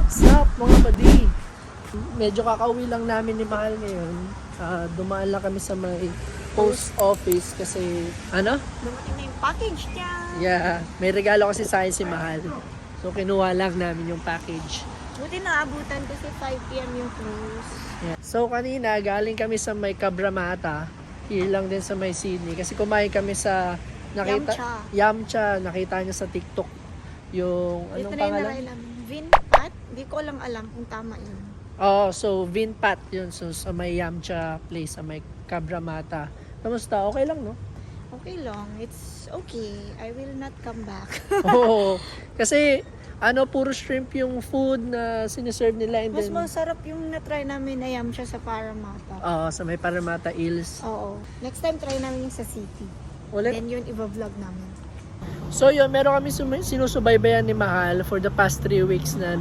What's up mga buddy? Medyo kakauwi lang namin ni Mahal ngayon. Dumaan lang kami sa may post office kasi Dumating na yung package niya. Yeah, may regalo kasi sa akin si Mahal. So kinuha lang namin yung package. Buti na-abutan kasi 5 p.m. yung close. Yeah. So kanina galing kami sa may Cabramatta, here lang din sa may Sydney kasi kumain kami sa Yamcha. Nakita niya sa TikTok yung anong pangalan? Vinpat? Hindi ko lang alam kung tama yun. Oh, so Vinpat yun. So sa may Yamcha place, sa may Cabramatta. Kamusta? Okay lang, no? Okay lang. It's okay. I will not come back. Oo. Kasi puro shrimp yung food na siniserve nila. And Mas then, masarap yung na-try namin na Yamcha sa Parramatta. sa may Parramatta Hills. Oo. Next time try namin yung sa city. Ulit. Then yun i-vlog namin. So yun, meron kami sinusubaybayan ni Mahal for the past 3 weeks na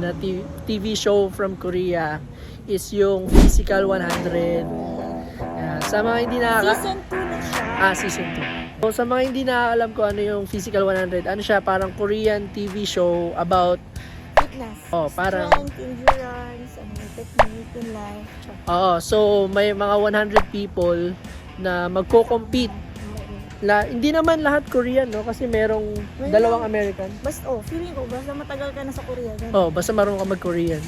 TV show from Korea is yung Physical 100. Sa mga hindi Season 2 na siya. Season 2. So sa mga hindi nakakalam ko ano yung Physical 100, ano siya, parang Korean TV show about Fitness. Parang strength, endurance, technique in life. So may mga 100 people na magko-compete. Hindi naman lahat Korean, no? Kasi merong dalawang American. Feeling ko, basta matagal ka na sa Korea. Basta marunong ka mag-Korean.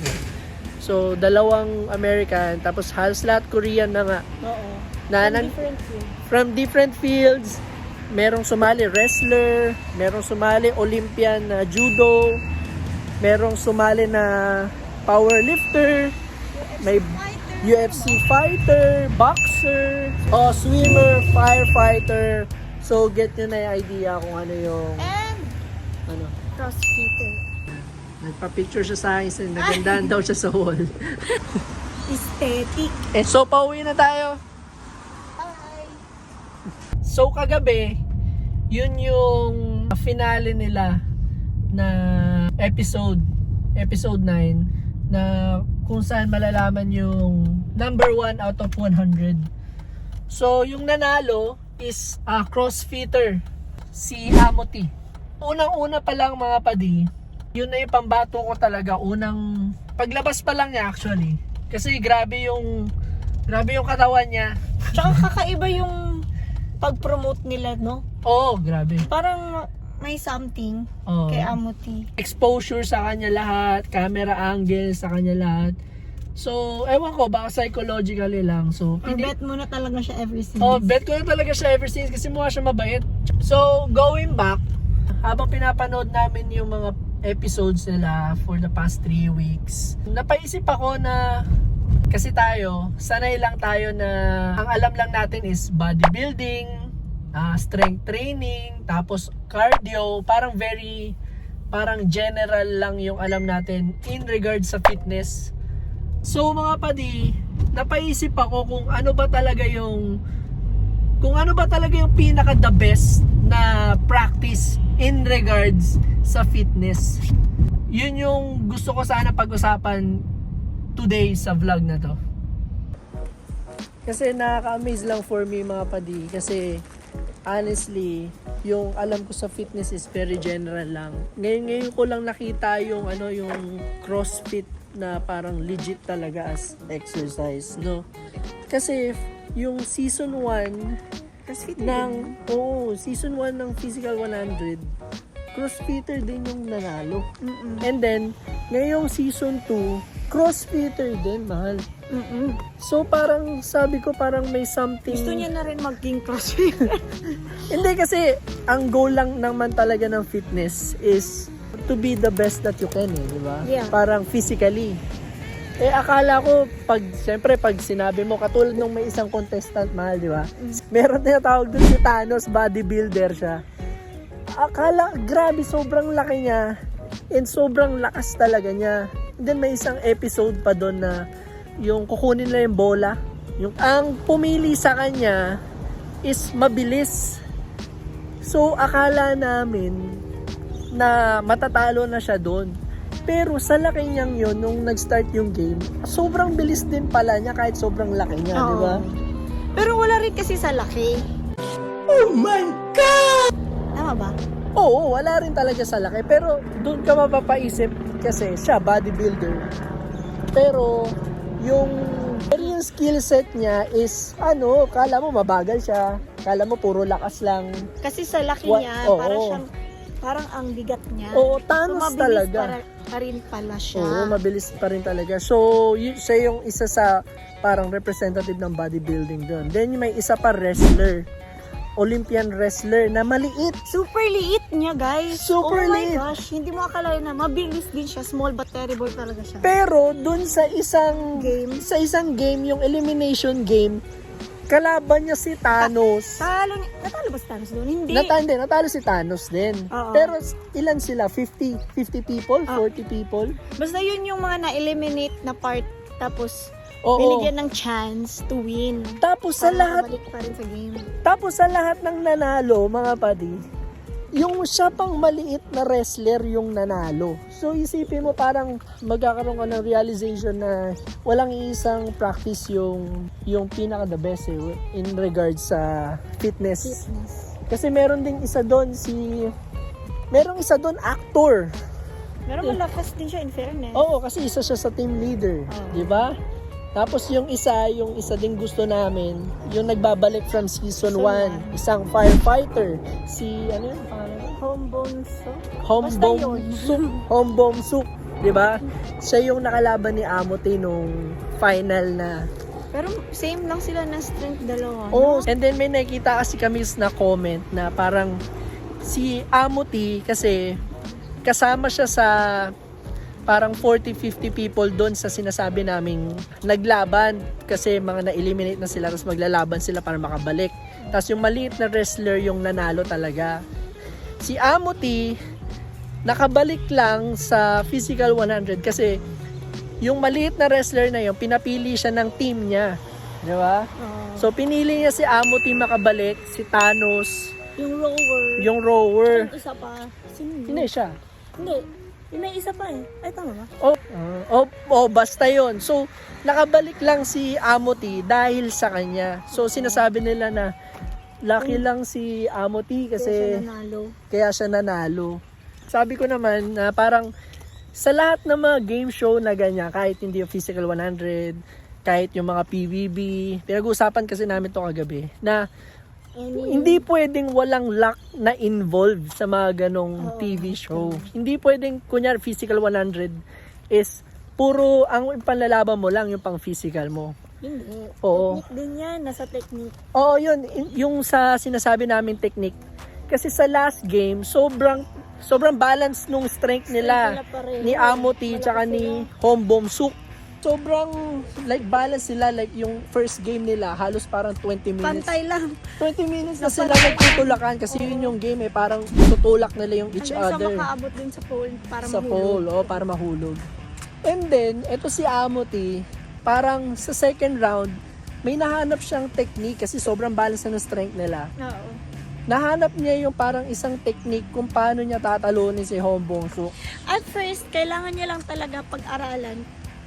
So, dalawang American, tapos halos lahat Korean na nga. Oo. Different fields. From different fields. Merong sumali wrestler, merong sumali Olympian na judo, merong sumali na powerlifter, may UFC fighter, boxer, swimmer, firefighter. So, get nyo na yung idea kung ano yung... And crossfitter. Nagpa-picture siya sa akin. Nagandaan daw siya sa wall. Aesthetic. So, pauwi na tayo. Bye! So, kagabi, yun yung finale nila na episode 9 na kung saan malalaman yung number 1 out of 100. So, yung nanalo is crossfitter, si Amity. Unang-una pa lang mga padi, yun na yung pambato ko talaga. Unang paglabas pa lang niya actually. Kasi grabe yung katawan niya. Tsaka kakaiba yung pag-promote nila, no? Oo, grabe. Parang may something kay Amity. Exposure sa kanya lahat, camera angle sa kanya lahat. So, ewan ko, baka psychologically lang. So, bet mo na talaga siya ever since. Bet ko na talaga siya ever since kasi mukha siya mabait. So, going back, habang pinapanood namin yung mga episodes nila for the past 3 weeks, napaisip ako na kasi sanay lang tayo na ang alam lang natin is bodybuilding, strength training, tapos cardio, parang general lang yung alam natin in regards sa fitness. So mga padi, napaisip ako kung ano ba talaga yung pinaka the best na practice in regards sa fitness. Yun yung gusto ko sana pag-usapan today sa vlog na to. Kasi nakaka-amaze lang for me mga padi kasi honestly, yung alam ko sa fitness is very general lang. Ngayon ko lang nakita yung yung CrossFit na parang legit talaga as exercise, no? Kasi yung season 1 season 1 ng Physical 100, CrossFitter din yung nanalo. And then, ngayong season 2, CrossFitter din, Mahal. So parang sabi ko parang may something. Gusto niya na rin maging CrossFitter. Hindi kasi ang goal lang naman talaga ng fitness is to be the best that you can, di ba? Yeah. Parang physically. Akala ko pag sinabi mo katulad nung may isang contestant, Mahal, di ba? Meron na tawag doon si Thanos, bodybuilder siya. Akala grabe sobrang laki niya and sobrang lakas talaga niya. And then may isang episode pa doon na yung kukunin na yung bola. Ang pumili sa kanya is mabilis. So akala namin na matatalo na siya doon. Pero sa laki niyang yun, nung nag-start yung game, sobrang bilis din pala niya kahit sobrang laki niya, di ba? Pero wala rin kasi sa laki. Oh my God! Tama ba? Oo, wala rin talaga sa laki. Pero doon ka mapapaisip, kasi siya bodybuilder. Pero yung skill set niya is kala mo mabagal siya, kala mo puro lakas lang. Kasi sa laki niya, parang ang bigat niya. Oo, Thanos so, talaga. Pa rin pala siya. Oo, mabilis pa rin talaga. So, siya yung isa sa parang representative ng bodybuilding doon. Then may isa pa wrestler. Olympian wrestler na maliit. Super liit niya, guys. Super liit. Oh my gosh, hindi mo akalain na mabilis din siya. Small but terrible talaga siya. Pero dun sa isang game, yung elimination game, kalaban niya si Thanos. Natalo ba si Thanos doon? Hindi. Natalo si Thanos din. Oo. Pero ilan sila? 50 people? 40 people? Basta yun yung mga na-eliminate na part. Tapos, Oo. binigyan ng chance to win. Tapos sa lahat, Balik pa rin sa game. ng nanalo, mga padi, yung siya pang maliit na wrestler yung nanalo. So isipin mo parang magkakaroon ka ng realization na walang isang practice yung pinaka the best in regards sa fitness. Kasi meron ding isa doon actor. Pero malakas din siya in fairness. Oo, kasi isa siya sa team leader, di ba? Tapos yung isa ding gusto namin, yung nagbabalik from season 1, isang firefighter, si ano yun? Hombong Suk, 'di ba? Siya yung nakalaban ni Amote nung final na. Pero same lang sila ng strength dalawa. Oh, and then may nakita kasi kami na comment na parang si Amote kasi kasama siya sa parang 40-50 people doon sa sinasabi naming naglaban kasi mga na-eliminate na sila tapos maglalaban sila para makabalik. Tapos yung maliit na wrestler yung nanalo talaga. Si Amote nakabalik lang sa physical 100 kasi yung maliit na wrestler na yun, pinapili siya ng team niya. Di ba? So pinili niya si Amote makabalik, si Thanos, yung rower. Yung isa pa. Sino yun? Hindi siya. Hindi. May isa pa eh. Ay, tama ba? Basta yon. So, nakabalik lang si Amote dahil sa kanya. So, sinasabi nila na lucky lang si Amote kasi kaya siya nanalo. Sabi ko naman na parang sa lahat ng mga game show na ganyan, kahit hindi yung Physical 100, kahit yung mga PBB, pinag-uusapan kasi namin to kagabi, na hindi pwedeng walang luck na involved sa mga ganong TV show. Hindi pwedeng, kunyari, Physical 100 is puro ang panlalaban mo lang yung pang physical mo. Hindi. Oo. Technique din yan. Nasa technique. Oo, yun. Yung sa sinasabi namin technique. Kasi sa last game, sobrang balance nung strength nila ni Amote tsaka ni Hombong Suk. Sobrang balance sila, yung first game nila halos parang 20 minutes. Pantay lang. 20 minutes na sila nagtutulakan kasi yun yung game parang tutulak nila yung each other. Hanggang sa makaabot din sa pole para sa mahulog. pole, para mahulog. And then, eto si Amote, parang sa second round, may nahanap siyang technique kasi sobrang balance na ng strength nila. Oo. Nahanap niya yung parang isang technique kung paano niya tatalunin si Hombong Suk. At first, kailangan niya lang talaga pag-aralan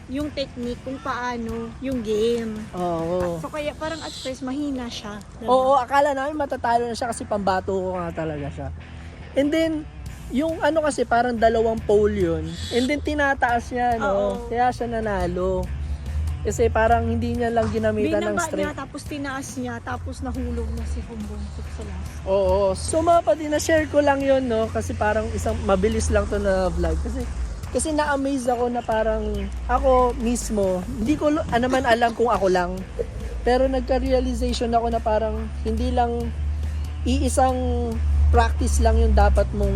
yung technique kung paano yung game. Oo. So kaya parang at first mahina siya. Diba? Oo, akala namin matatalo na siya kasi pambato ko nga talaga siya. And then, yung kasi parang dalawang pole yun. And then tinataas niya, Oo. Kaya siya nanalo. Kasi parang hindi niya lang ginamitan ng Binaba niya, strength. tapos tinaas niya, tapos nahulog na si Hombong Suk sa last. Oo. So mga pati na-share ko lang yun, kasi parang isang mabilis lang to na vlog. Kasi na-amaze ako na parang ako mismo, hindi ko naman alam kung ako lang. Pero nagka-realization ako na parang hindi lang iisang practice lang yung dapat mong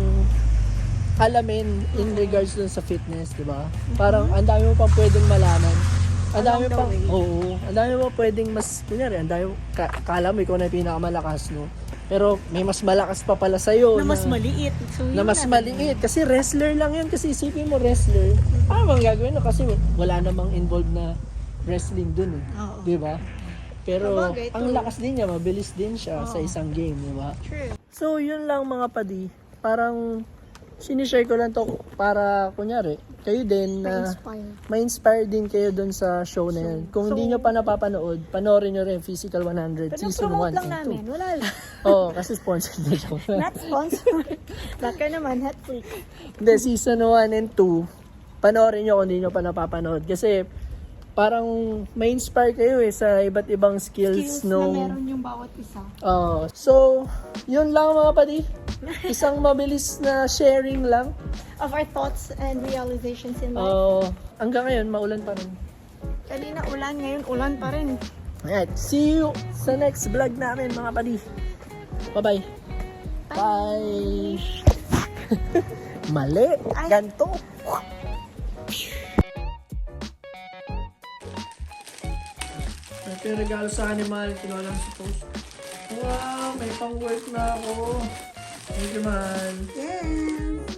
alamin in regards dun sa fitness, di ba? Parang ang dami mo pang pwedeng malaman. Ang dami pang, ang dami mo pwedeng mas, kunyari, ang dami, kala mo ikaw na yung pinakamalakas, no? Pero may mas malakas pa pala sa'yo. Na mas maliit. So, Na mas maliit. Kasi wrestler lang yun. Kasi isipin mo wrestler. Ano bang gagawin? Kasi wala namang involved na wrestling dun eh. Oo. Diba? Pero Sabagay, ang lakas din niya. Mabilis din siya sa isang game. Diba? True. So yun lang mga padi. Parang sinishare ko lang to para kunyari kayo din na ma-inspire din kayo dun sa show na yan. Kung hindi nyo pa napapanood, panoorin nyo rin Physical 100 Pero Season 1 promote lang and 2. namin. Wala lang. Oo, kasi sponsored na siya. Not sponsored. Baka naman, Netflix. Hindi, Season 1 and 2. panoorin nyo kung hindi nyo pa napapanood. Kasi parang may inspire kayo sa iba't ibang skills, Skills na meron yung bawat isa. So, yun lang mga padi. Isang mabilis na sharing lang. Of our thoughts and realizations in life. Hanggang ngayon, maulan pa rin. Kanina ulan, ngayon ulan pa rin. Alright, see you sa next vlog namin mga padi. Bye-bye. Bye! Mali! Ay. Ganto! Ito yung regalo sa akin ni Mahal. Kinuha lang sa post. Wow! May pang-work na ako. Thank you, Mahal. Yes!